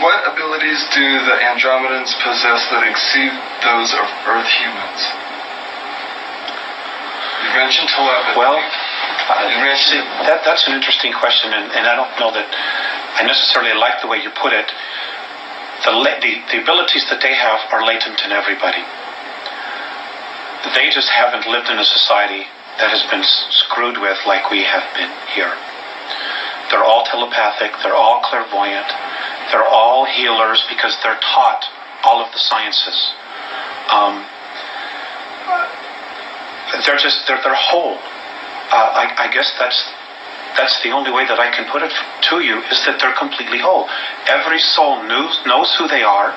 What abilities do the Andromedans possess that exceed those of Earth humans? You mentioned telepathy. Well, that's an interesting question, and I don't know that I necessarily like the way you put it. The abilities that they have are latent in everybody. They just haven't lived in a society that has been screwed with like we have been here. They're all telepathic, they're all clairvoyant, they're all healers because they're taught all of the sciences. They're whole. I guess that's the only way that I can put it to you, is that they're completely whole. Every soul knows who they are.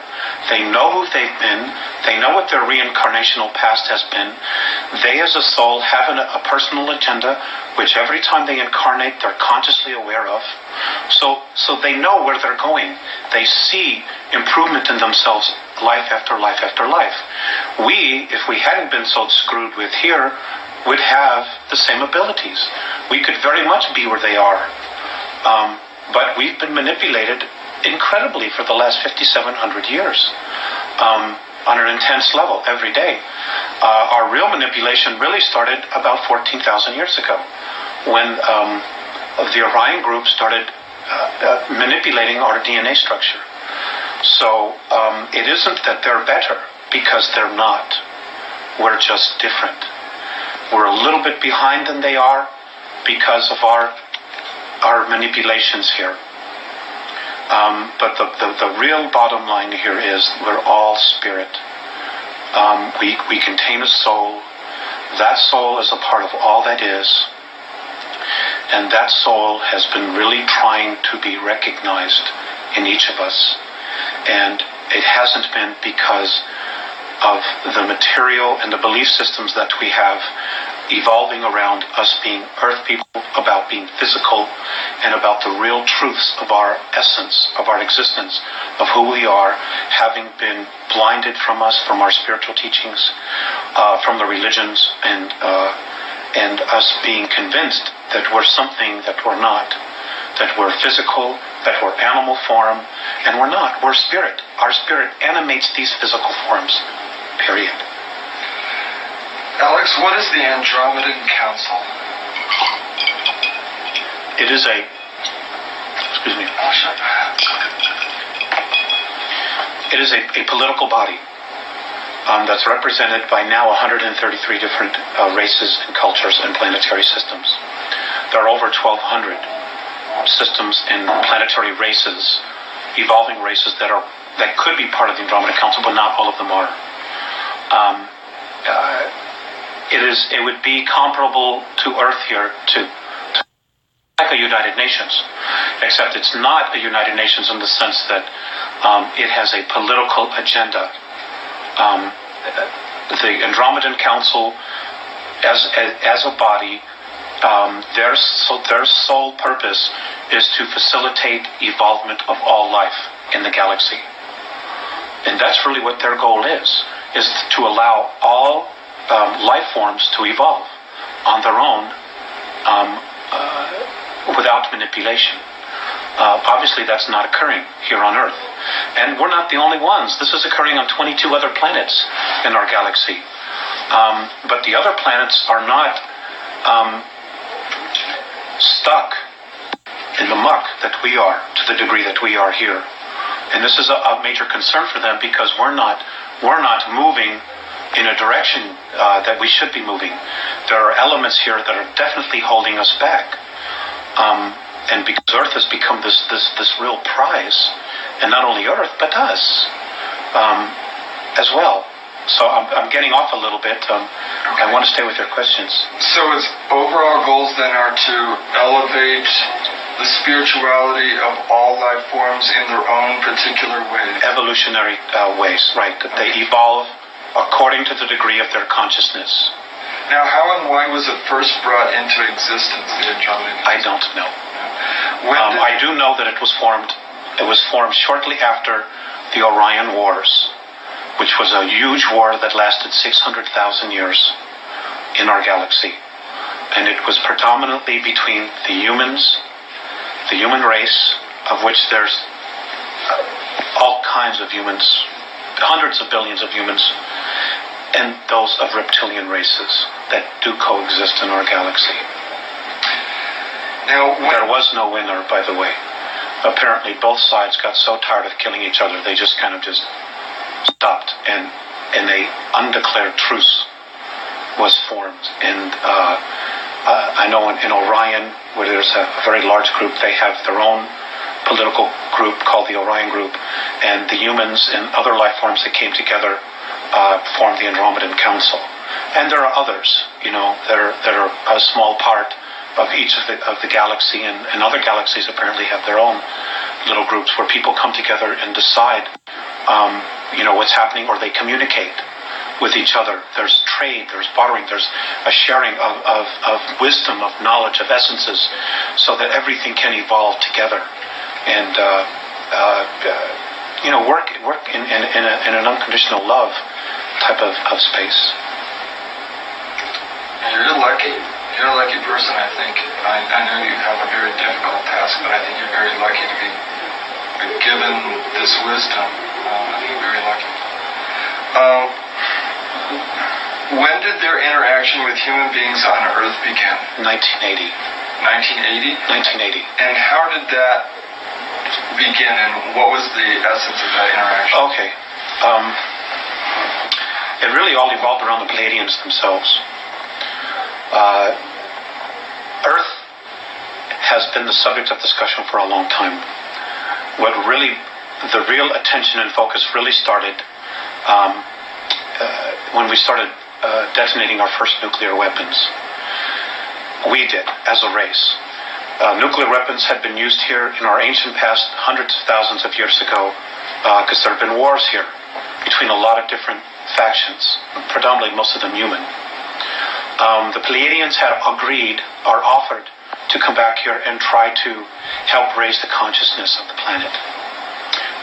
They know who they've been. They know what their reincarnational past has been. They as a soul have a personal agenda, which every time they incarnate, they're consciously aware of. So they know where they're going. They see improvement in themselves life after life after life. We, if we hadn't been so screwed with here, would have the same abilities. We could very much be where they are. But we've been manipulated incredibly for the last 5,700 years on an intense level every day. Our real manipulation really started about 14,000 years ago when the Orion group started manipulating our DNA structure. So it isn't that they're better, because they're not. We're just different. We're a little bit behind than they are because of our manipulations here. But the real bottom line here is we're all spirit. We contain a soul. That soul is a part of all that is. And that soul has been really trying to be recognized in each of us. And it hasn't been because of the material and the belief systems that we have evolving around us being earth people, about being physical, and about the real truths of our essence, of our existence, of who we are, having been blinded from us, from our spiritual teachings, from the religions, and us being convinced that we're something that we're not, that we're physical, that we're animal form, and we're not. We're spirit. Our spirit animates these physical forms. Period. Alex, what is the Andromedan Council? It is a... Excuse me. It is a political body that's represented by now 133 different races and cultures and planetary systems. There are over 1,200 systems and planetary races, evolving races that could be part of the Andromedan Council, but not all of them are. It would be comparable to Earth here to like a United Nations, except it's not a United Nations in the sense that it has a political agenda. The Andromedan Council, as a body, their sole purpose is to facilitate evolvement of all life in the galaxy, and that's really what their goal is to allow all life forms to evolve on their own without manipulation. Obviously, that's not occurring here on Earth. And we're not the only ones. This is occurring on 22 other planets in our galaxy. But the other planets are not stuck in the muck that we are, to the degree that we are here. And this is a major concern for them, because we're not moving in a direction that we should be moving. There are elements here that are definitely holding us back. And because Earth has become this real prize, and not only Earth, but us as well. So I'm getting off a little bit. I want to stay with your questions. So its overall goals then are to elevate the spirituality of all life forms in their own particular ways. Evolutionary ways, right. That they evolve according to the degree of their consciousness. Now, how and why was it first brought into existence, the Andromedan Council? I don't know. I do know that it was formed. It was formed shortly after the Orion Wars, which was a huge war that lasted 600,000 years in our galaxy. And it was predominantly between the humans, the human race, of which there's kinds of humans, hundreds of billions of humans, and those of reptilian races that do coexist in our galaxy. Now, There was no winner, by the way. Apparently, both sides got so tired of killing each other, they just kind of stopped, and a undeclared truce was formed. And I know in Orion, where there's a very large group, they have their own political group called the Orion Group, and the humans and other life forms that came together formed the Andromedan Council. And there are others, that are a small part of each of the galaxy, and other galaxies apparently have their own little groups where people come together and decide, what's happening, or they communicate with each other. There's trade, there's bartering, there's a sharing of wisdom, of knowledge, of essences, so that everything can evolve together and work in an unconditional love type of space. You're lucky. You're a lucky person, I think. I know you have a very difficult task, but I think you're very lucky to be given this wisdom. I think you're very lucky. When did their interaction with human beings on Earth begin? 1980. 1980? 1980. And how did that begin, and what was the essence of that interaction? Okay. It really all evolved around the Pleiadians themselves. Earth has been the subject of discussion for a long time. The real attention and focus really started when we started detonating our first nuclear weapons. We did, as a race. Nuclear weapons had been used here in our ancient past hundreds of thousands of years ago, because there have been wars here between a lot of different factions, predominantly most of them human. The Pleiadians had agreed or offered to come back here and try to help raise the consciousness of the planet.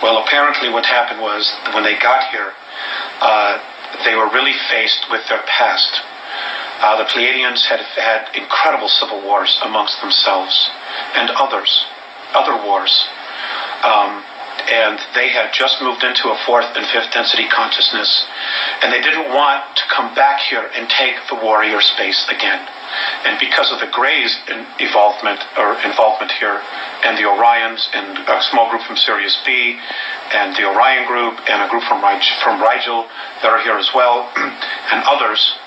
Well, apparently what happened was, when they got here, they were really faced with their past. The Pleiadians had had incredible civil wars amongst themselves and other wars. And they had just moved into a fourth and fifth density consciousness, and they didn't want to come back here and take the warrior space again. And because of the Greys' involvement here, and the Orions, and a small group from Sirius B, and the Orion group, and a group from Rigel that are here as well, and others,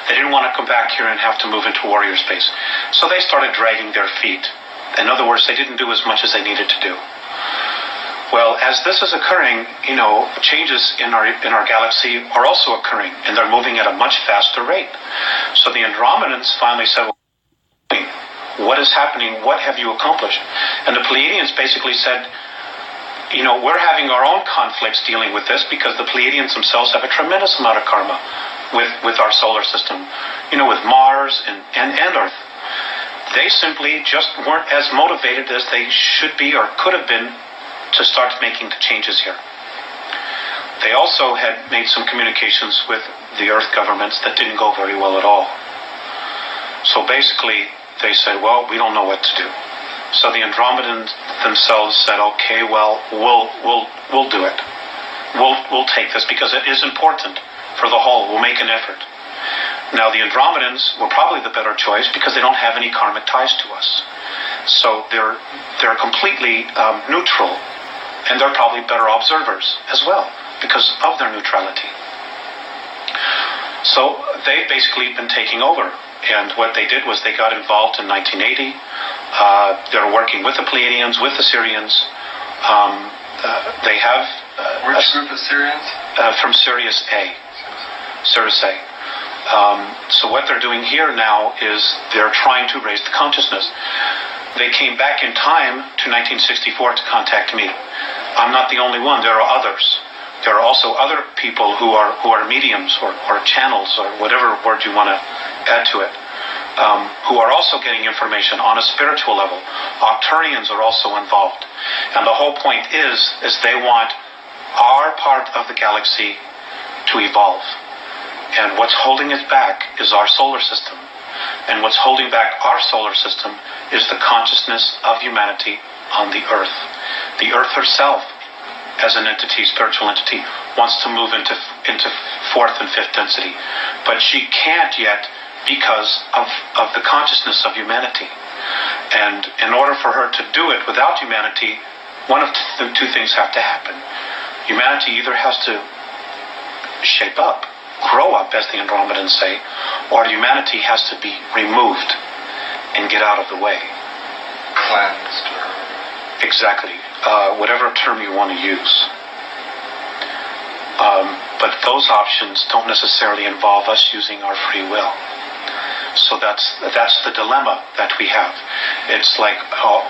they didn't want to come back here and have to move into warrior space. So they started dragging their feet. In other words, they didn't do as much as they needed to do. Well, as this is occurring, changes in our galaxy are also occurring, and they're moving at a much faster rate. So the Andromedans finally said, what is happening? What have you accomplished? And the Pleiadians basically said, we're having our own conflicts dealing with this, because the Pleiadians themselves have a tremendous amount of karma with our solar system, with Mars and Earth. They simply just weren't as motivated as they should be or could have been to start making the changes here. They also had made some communications with the Earth governments that didn't go very well at all. So basically, they said, well, we don't know what to do. So the Andromedans themselves said, okay, well, we'll do it. We'll take this, because it is important for the whole. We'll make an effort. Now, the Andromedans were probably the better choice, because they don't have any karmic ties to us. So they're completely neutral, and they're probably better observers as well, because of their neutrality. So they've basically been taking over. And what they did was they got involved in 1980. They're working with the Pleiadians, with the Syrians. They have... Which group of Syrians? From Sirius A. Sirius A. So what they're doing here now is they're trying to raise the consciousness. They came back in time to 1964 to contact me. I'm not the only one. There are others. There are also other people who are mediums or channels, or whatever word you want to add to it, who are also getting information on a spiritual level. Octurians are also involved. And the whole point is they want our part of the galaxy to evolve. And what's holding it back is our solar system. And what's holding back our solar system is the consciousness of humanity on the Earth. The Earth herself as an entity, spiritual entity, wants to move into fourth and fifth density. But she can't yet because of the consciousness of humanity. And in order for her to do it without humanity, one of the two things have to happen. Humanity either has to shape up, grow up, as the Andromedans say, or humanity has to be removed and get out of the way. Cleansed. Exactly. Whatever term you want to use. But those options don't necessarily involve us using our free will. So that's the dilemma that we have. It's like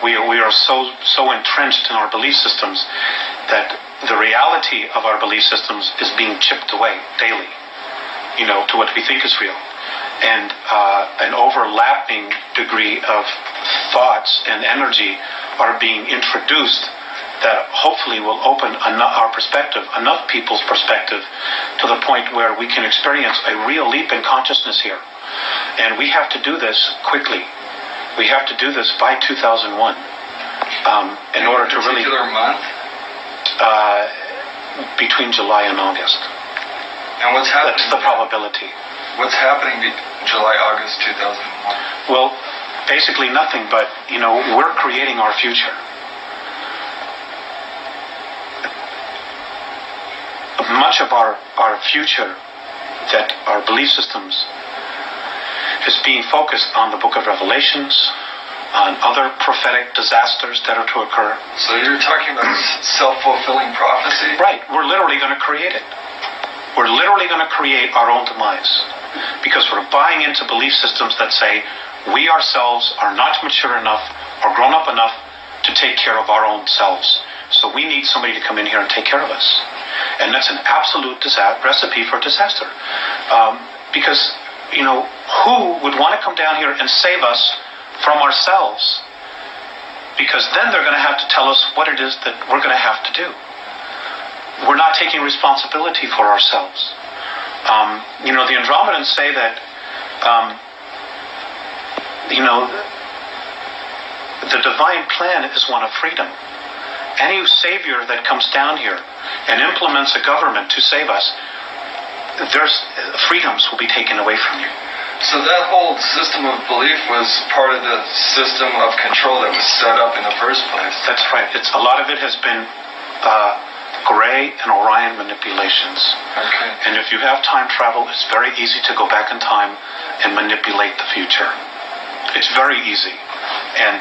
we are so entrenched in our belief systems that the reality of our belief systems is being chipped away daily, to what we think is real. And an overlapping degree of thoughts and energy are being introduced that hopefully will open our perspective, enough people's perspective, to the point where we can experience a real leap in consciousness here. And we have to do this quickly. We have to do this by 2001 in order to really... particular month? Between July and August. And what's happening? That's the probability. What's happening July, August 2001? Well, basically nothing, but, we're creating our future. Much of our future, that our belief systems, is being focused on the book of Revelations, on other prophetic disasters that are to occur. So you're talking about self-fulfilling prophecy? Right. We're literally going to create it. We're literally going to create our own demise. Because we're buying into belief systems that say we ourselves are not mature enough or grown up enough to take care of our own selves. So we need somebody to come in here and take care of us. And that's an absolute recipe for disaster. Because, who would want to come down here and save us from ourselves? Because then they're going to have to tell us what it is that we're going to have to do. We're not taking responsibility for ourselves. The Andromedans say that, the divine plan is one of freedom. Any savior that comes down here and implements a government to save us, there's freedoms will be taken away from you. So that whole system of belief was part of the system of control that was set up in the first place. That's right. A lot of it has been Gray and Orion manipulations. Okay. And if you have time travel, it's very easy to go back in time and manipulate the future. It's very easy. And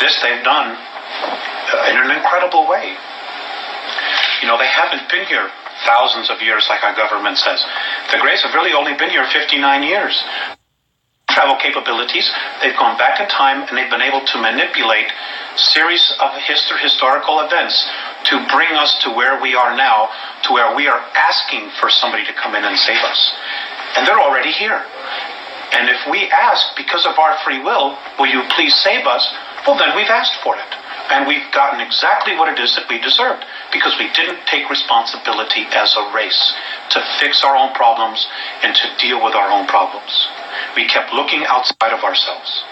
this they've done in an incredible way. They haven't been here thousands of years like our government says. The Greys have really only been here 59 years. Travel capabilities, they've gone back in time and they've been able to manipulate series of historical events to bring us to where we are now, to where we are asking for somebody to come in and save us. And they're already here. And if we ask, because of our free will, will you please save us? Well, then we've asked for it. And we've gotten exactly what it is that we deserved, because we didn't take responsibility as a race to fix our own problems and to deal with our own problems. We kept looking outside of ourselves.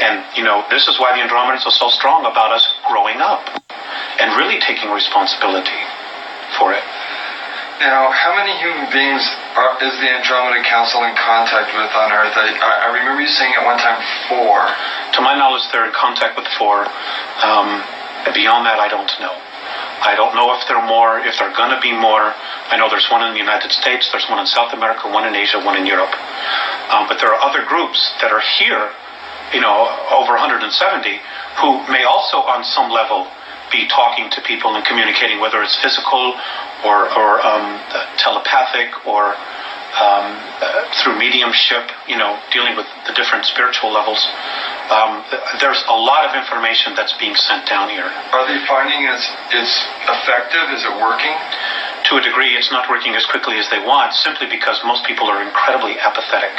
And, this is why the Andromedans are so strong about us growing up and really taking responsibility for it. Now, how many human beings is the Andromeda Council in contact with on Earth? I remember you saying at one time 4. To my knowledge, they're in contact with 4. Beyond that, I don't know. I don't know if there are more, if there are going to be more. I know there's one in the United States, there's one in South America, one in Asia, one in Europe. But there are other groups that are here, over 170, who may also on some level be talking to people and communicating, whether it's physical or telepathic or through mediumship, dealing with the different spiritual levels. There's a lot of information that's being sent down here. Are they finding it's effective? Is it working? To a degree, it's not working as quickly as they want, simply because most people are incredibly apathetic.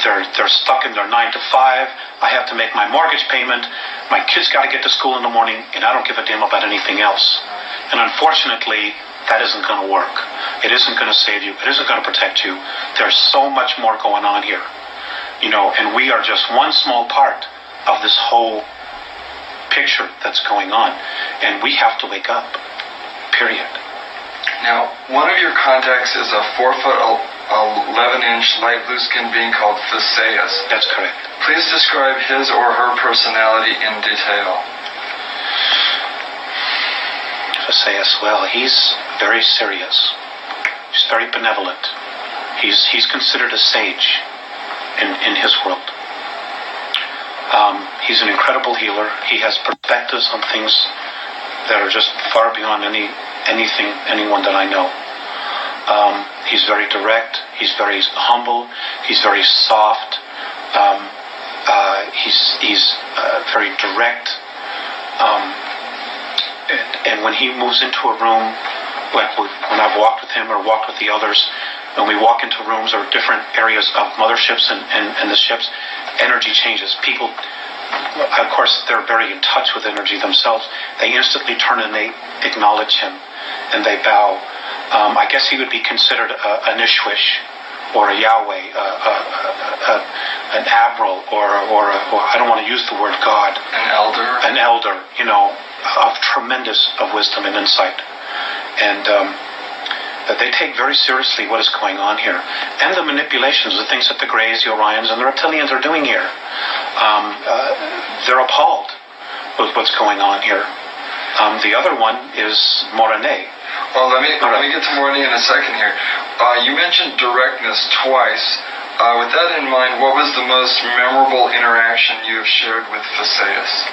They're stuck in their 9 to 5. I have to make my mortgage payment. My kids got to get to school in the morning, and I don't give a damn about anything else. And unfortunately, that isn't going to work. It isn't going to save you. It isn't going to protect you. There's so much more going on here. And we are just one small part of this whole picture that's going on. And we have to wake up, period. Now, one of your contacts is a 4'11" light blue-skinned being called Theseus. That's correct. Please describe his or her personality in detail. Theseus, well, he's very serious. He's very benevolent. He's considered a sage in his world. He's an incredible healer. He has perspectives on things that are just far beyond anyone that I know. He's very direct. He's very humble. He's very soft. He's very direct. And when he moves into a room, like when I've walked with him or walked with the others, when we walk into rooms or different areas of motherships and the ships, energy changes. People, of course, they're very in touch with energy themselves. They instantly turn and they acknowledge him, and they bow. I guess he would be considered an Ishwish or a Yahweh, an Admiral, or I don't want to use the word God. An elder, of tremendous of wisdom and insight. And they take very seriously what is going on here. And the manipulations, the things that the Greys, the Orions, and the Reptilians are doing here. They're appalled with what's going on here. The other one is Morane. Well, let me get to Morane in a second here. You mentioned directness twice. With that in mind, what was the most memorable interaction you have shared with Theseus?